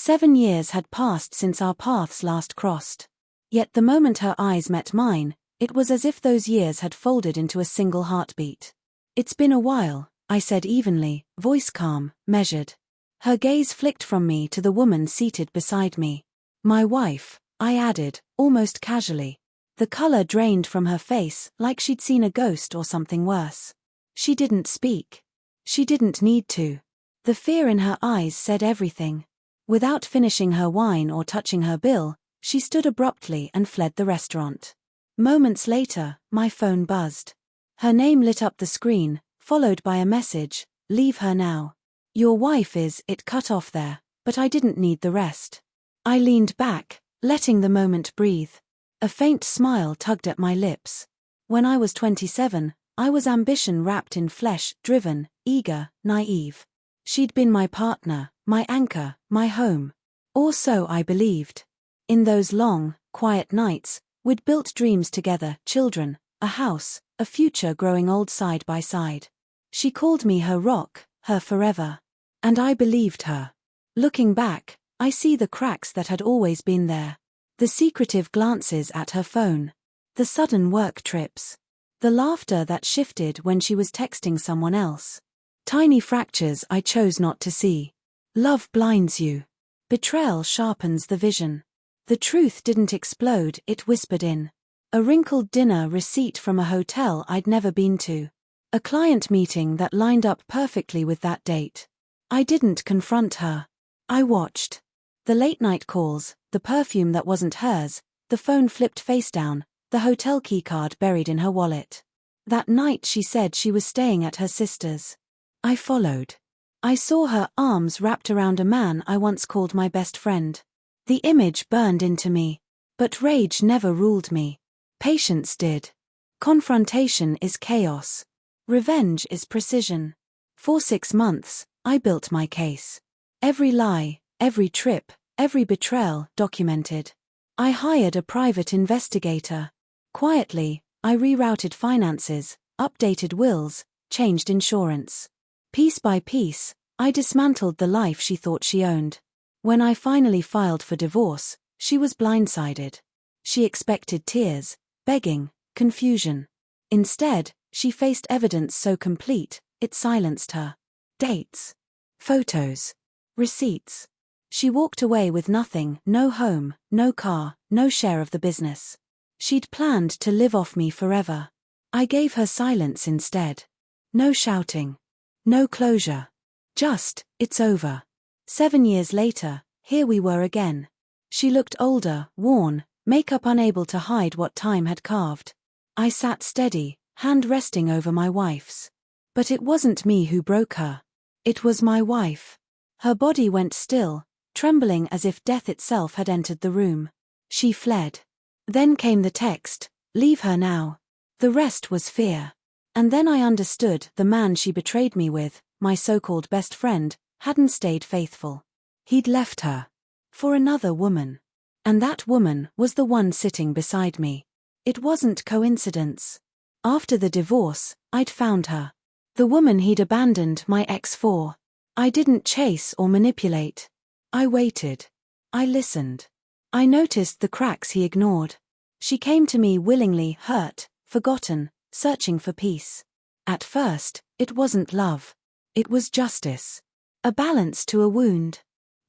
7 years had passed since our paths last crossed. Yet the moment her eyes met mine, it was as if those years had folded into a single heartbeat. "It's been a while," I said evenly, voice calm, measured. Her gaze flicked from me to the woman seated beside me. "My wife," I added, almost casually. The color drained from her face like she'd seen a ghost or something worse. She didn't speak. She didn't need to. The fear in her eyes said everything. Without finishing her wine or touching her bill, she stood abruptly and fled the restaurant. Moments later, my phone buzzed. Her name lit up the screen, followed by a message, "Leave her now. Your wife is," it cut off there, but I didn't need the rest. I leaned back, letting the moment breathe. A faint smile tugged at my lips. When I was 27, I was ambition wrapped in flesh, driven, eager, naive. She'd been my partner, my anchor, my home. Or so I believed. In those long, quiet nights, we'd built dreams together, children, a house, a future growing old side by side. She called me her rock, her forever. And I believed her. Looking back, I see the cracks that had always been there. The secretive glances at her phone. The sudden work trips. The laughter that shifted when she was texting someone else. Tiny fractures I chose not to see. Love blinds you. Betrayal sharpens the vision. The truth didn't explode, it whispered in. A wrinkled dinner receipt from a hotel I'd never been to. A client meeting that lined up perfectly with that date. I didn't confront her. I watched. The late-night calls, the perfume that wasn't hers, the phone flipped face down, the hotel keycard buried in her wallet. That night she said she was staying at her sister's. I followed. I saw her arms wrapped around a man I once called my best friend. The image burned into me. But rage never ruled me. Patience did. Confrontation is chaos. Revenge is precision. For 6 months, I built my case. Every lie, every trip, every betrayal documented. I hired a private investigator. Quietly, I rerouted finances, updated wills, changed insurance. Piece by piece, I dismantled the life she thought she owned. When I finally filed for divorce, she was blindsided. She expected tears, begging, confusion. Instead, she faced evidence so complete, it silenced her. Dates. Photos. Receipts. She walked away with nothing, no home, no car, no share of the business. She'd planned to live off me forever. I gave her silence instead. No shouting. No closure. Just, it's over. 7 years later, here we were again. She looked older, worn, makeup unable to hide what time had carved. I sat steady, hand resting over my wife's. But it wasn't me who broke her. It was my wife. Her body went still, trembling as if death itself had entered the room. She fled. Then came the text, "Leave her now." The rest was fear. And then I understood the man she betrayed me with, my so-called best friend, hadn't stayed faithful. He'd left her. For another woman. And that woman was the one sitting beside me. It wasn't coincidence. After the divorce, I'd found her. The woman he'd abandoned my ex for. I didn't chase or manipulate. I waited. I listened. I noticed the cracks he ignored. She came to me willingly, hurt, forgotten, searching for peace. At first, it wasn't love. It was justice. A balance to a wound.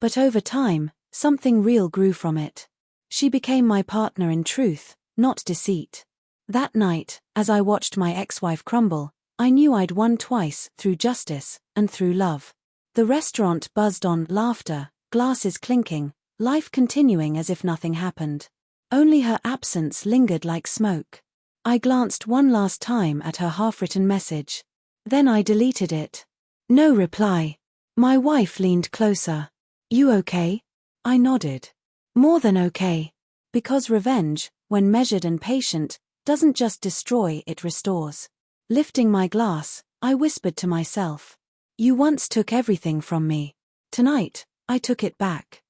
But over time, something real grew from it. She became my partner in truth, not deceit. That night, as I watched my ex-wife crumble, I knew I'd won twice, through justice and through love. The restaurant buzzed on laughter, glasses clinking, life continuing as if nothing happened. Only her absence lingered like smoke. I glanced one last time at her half-written message. Then I deleted it. No reply. My wife leaned closer. "You okay?" I nodded. More than okay. Because revenge, when measured and patient, doesn't just destroy, it restores. Lifting my glass, I whispered to myself. "You once took everything from me. Tonight, I took it back."